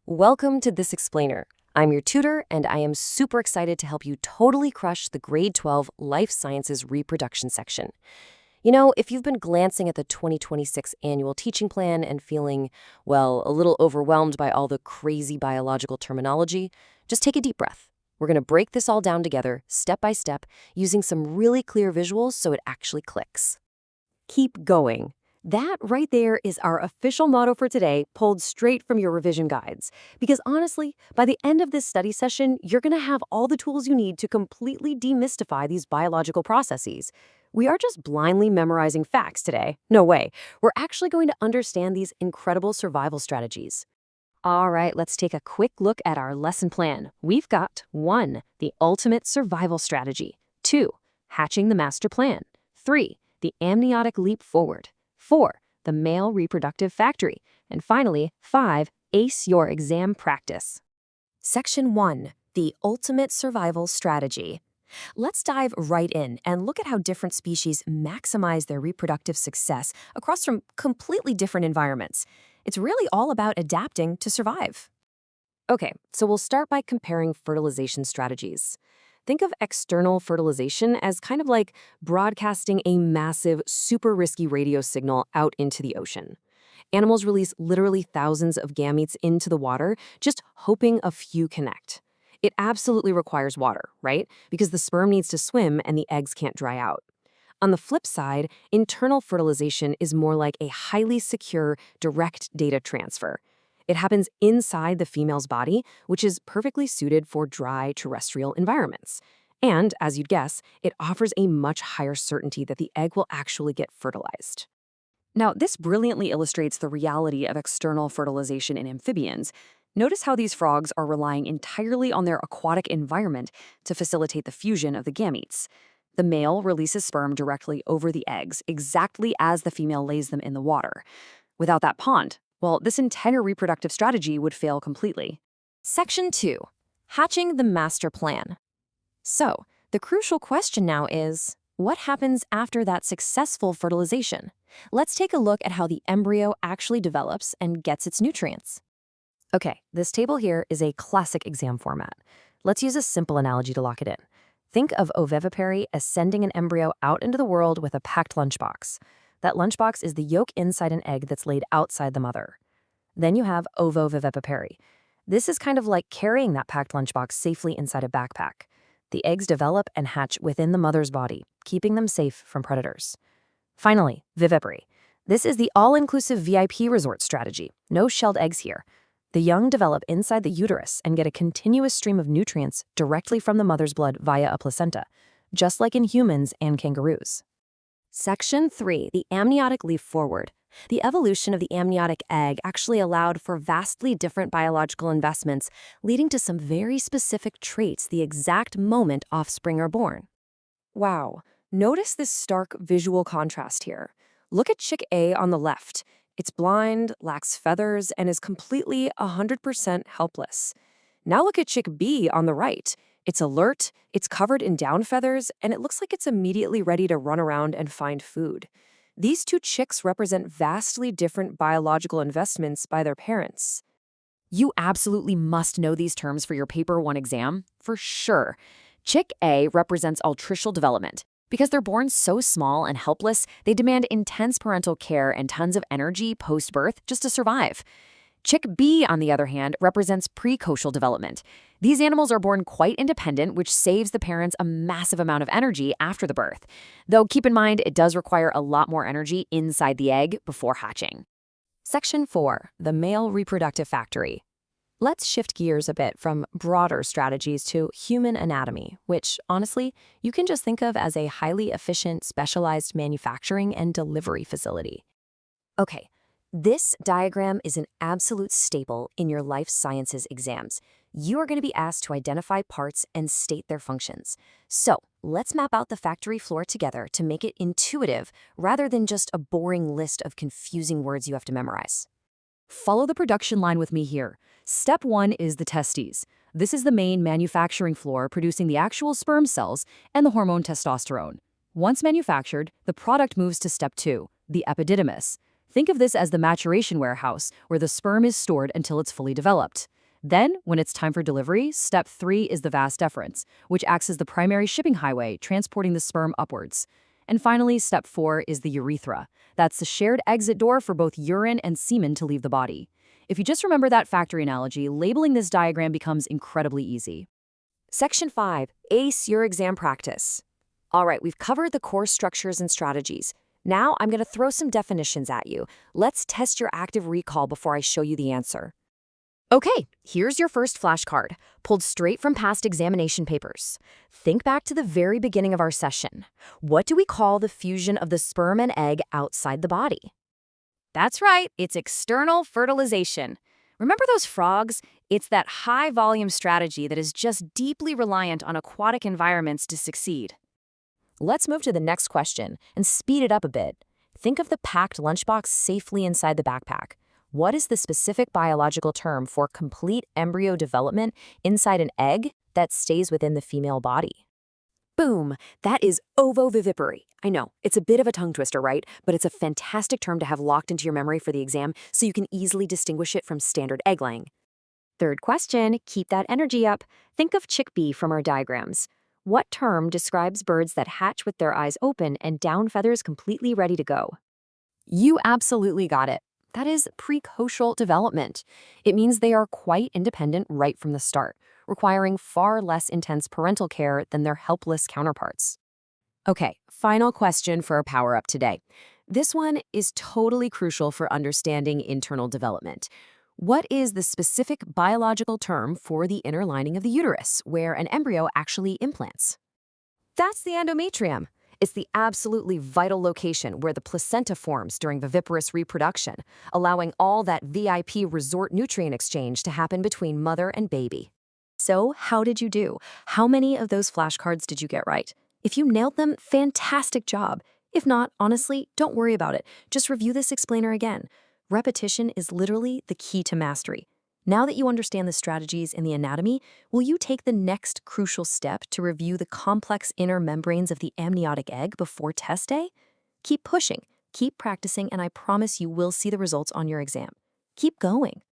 Welcome to This Explainer. I'm your tutor, and I am super excited to help you totally crush the grade 12 Life Sciences Reproduction section. You know, if you've been glancing at the 2026 annual teaching plan and feeling, well, a little overwhelmed by all the crazy biological terminology, just take a deep breath. We're going to break this all down together, step by step, using some really clear visuals so it actually clicks. Keep going. That right there is our official motto for today, pulled straight from your revision guides. Because honestly, by the end of this study session, you're going to have all the tools you need to completely demystify these biological processes. We are just blindly memorizing facts today. No way. We're actually going to understand these incredible survival strategies. All right, let's take a quick look at our lesson plan. We've got 1. The ultimate survival strategy. 2. Hatching the master plan. 3. The amniotic leap forward. 4. The male reproductive factory. And finally, 5. Ace your exam practice. Section 1. The ultimate survival strategy. Let's dive right in and look at how different species maximize their reproductive success across from completely different environments. It's really all about adapting to survive. Okay, so we'll start by comparing fertilization strategies. Think of external fertilization as kind of like broadcasting a massive, super risky radio signal out into the ocean. Animals release literally thousands of gametes into the water, just hoping a few connect. It absolutely requires water, right? Because the sperm needs to swim and the eggs can't dry out. On the flip side, internal fertilization is more like a highly secure, direct data transfer. It happens inside the female's body, which is perfectly suited for dry terrestrial environments. And, as you'd guess, it offers a much higher certainty that the egg will actually get fertilized. Now, this brilliantly illustrates the reality of external fertilization in amphibians. Notice how these frogs are relying entirely on their aquatic environment to facilitate the fusion of the gametes. The male releases sperm directly over the eggs, exactly as the female lays them in the water. Without that pond, well, this entire reproductive strategy would fail completely. Section 2. Hatching the master plan. So, the crucial question now is, what happens after that successful fertilization? Let's take a look at how the embryo actually develops and gets its nutrients. Okay, this table here is a classic exam format. Let's use a simple analogy to lock it in. Think of ovivipary as sending an embryo out into the world with a packed lunchbox. That lunchbox is the yolk inside an egg that's laid outside the mother. Then you have ovovivipary. This is kind of like carrying that packed lunchbox safely inside a backpack. The eggs develop and hatch within the mother's body, keeping them safe from predators. Finally, vivipary. This is the all-inclusive VIP resort strategy. No shelled eggs here. The young develop inside the uterus and get a continuous stream of nutrients directly from the mother's blood via a placenta, just like in humans and kangaroos. Section 3. The amniotic leap forward. The evolution of the amniotic egg actually allowed for vastly different biological investments, leading to some very specific traits the exact moment offspring are born. Wow, notice this stark visual contrast here. Look at chick A on the left. It's blind, lacks feathers, and is completely 100% helpless. Now look at chick B on the right. It's alert, it's covered in down feathers, and it looks like it's immediately ready to run around and find food. These two chicks represent vastly different biological investments by their parents. You absolutely must know these terms for your Paper 1 exam, for sure. Chick A represents altricial development. Because they're born so small and helpless, they demand intense parental care and tons of energy post-birth just to survive. Chick B, on the other hand, represents precocial development. These animals are born quite independent, which saves the parents a massive amount of energy after the birth. Though keep in mind, it does require a lot more energy inside the egg before hatching. Section 4. The male reproductive factory. Let's shift gears a bit from broader strategies to human anatomy, which, honestly, you can just think of as a highly efficient, specialized manufacturing and delivery facility. Okay. This diagram is an absolute staple in your life sciences exams. You are going to be asked to identify parts and state their functions. So let's map out the factory floor together to make it intuitive rather than just a boring list of confusing words you have to memorize. Follow the production line with me here. Step 1 is the testes. This is the main manufacturing floor producing the actual sperm cells and the hormone testosterone. Once manufactured, the product moves to step 2, the epididymis. Think of this as the maturation warehouse, where the sperm is stored until it's fully developed. Then, when it's time for delivery, step 3 is the vas deferens, which acts as the primary shipping highway, transporting the sperm upwards. And finally, step 4 is the urethra. That's the shared exit door for both urine and semen to leave the body. If you just remember that factory analogy, labeling this diagram becomes incredibly easy. Section 5. Ace your exam practice. All right, we've covered the core structures and strategies. Now I'm going to throw some definitions at you. Let's test your active recall before I show you the answer. Okay, here's your first flashcard, pulled straight from past examination papers. Think back to the very beginning of our session. What do we call the fusion of the sperm and egg outside the body? That's right, it's external fertilization. Remember those frogs? It's that high-volume strategy that is just deeply reliant on aquatic environments to succeed. Let's move to the next question and speed it up a bit. Think of the packed lunchbox safely inside the backpack. What is the specific biological term for complete embryo development inside an egg that stays within the female body? Boom! That is ovoviviparity. I know, it's a bit of a tongue twister, right? But it's a fantastic term to have locked into your memory for the exam so you can easily distinguish it from standard egg laying. Third question, keep that energy up. Think of chickpea from our diagrams. What term describes birds that hatch with their eyes open and down feathers completely ready to go? You absolutely got it. That is precocial development. It means they are quite independent right from the start, requiring far less intense parental care than their helpless counterparts. Okay, final question for our power-up today. This one is totally crucial for understanding internal development. What is the specific biological term for the inner lining of the uterus, where an embryo actually implants? That's the endometrium. It's the absolutely vital location where the placenta forms during viviparous reproduction, allowing all that VIP resort nutrient exchange to happen between mother and baby. So, how did you do? How many of those flashcards did you get right? If you nailed them, fantastic job. If not, honestly, don't worry about it. Just review this explainer again. Repetition is literally the key to mastery. Now that you understand the strategies in the anatomy, will you take the next crucial step to review the complex inner membranes of the amniotic egg before test day? Keep pushing, keep practicing, and I promise you will see the results on your exam. Keep going.